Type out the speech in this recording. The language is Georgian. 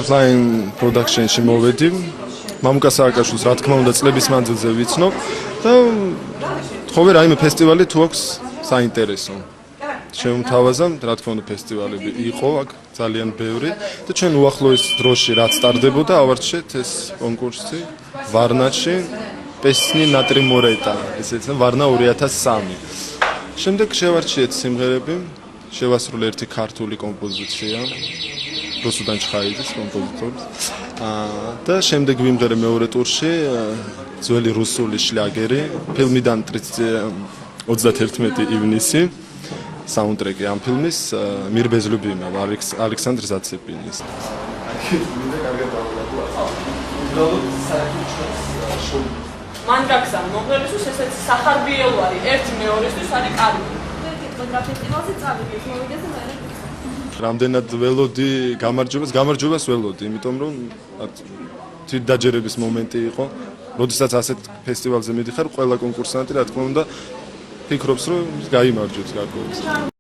Flying production-ში მოვედი. მამუკა სააკაშვილს რა თქმა უნდა წლების მანძილზე ვიცნობ და თხოვე რაიმე ფესტივალი თუ აქვს საინტერესო. Შემთავაზამ, რა თქმა უნდა ფესტივალები იყო აქ ძალიან ბევრი და ჩვენ უახლოეს დროში რაც სტარდებოდა ავარჩიეთ ეს კონკურსი ვარნაში პესნი ნატრიმორეტა, ესეც ვარნა 2003. შემდეგ შევარჩიეთ სიმღერები, შევასრულე ერთი ქართული კომპოზიცია. Რუსუდან ჩხაიძის კომპოზიტორს. და შემდეგ ვიმღერე მეორე ტურში ძველი რუსული შლაგერი, ფილმიდან 31 ივნისი. საუნდტრეკი ამ ფილმის მირ ბეზლუბიმა, ალექსანდრ ზაცეპინის. მან გაგზავნა მომღერლისთვის ესეც სახარბიელო არის, ერთი მეორესთვის არის კარგი. და ფესტივალზე წავიდეთ, მოვიდეს და მე რამდენად ველოდი გამარჯვებას ველოდი, იმიტომ რომ თვითდაჯერების მომენტი იყო. როდესაც ასეთ ფესტივალზე მიდიხარ, ყველა კონკურსანტი რა თქმა უნდა ფიქრობს, რომ გაიმარჯვებს გარკვეულწილად.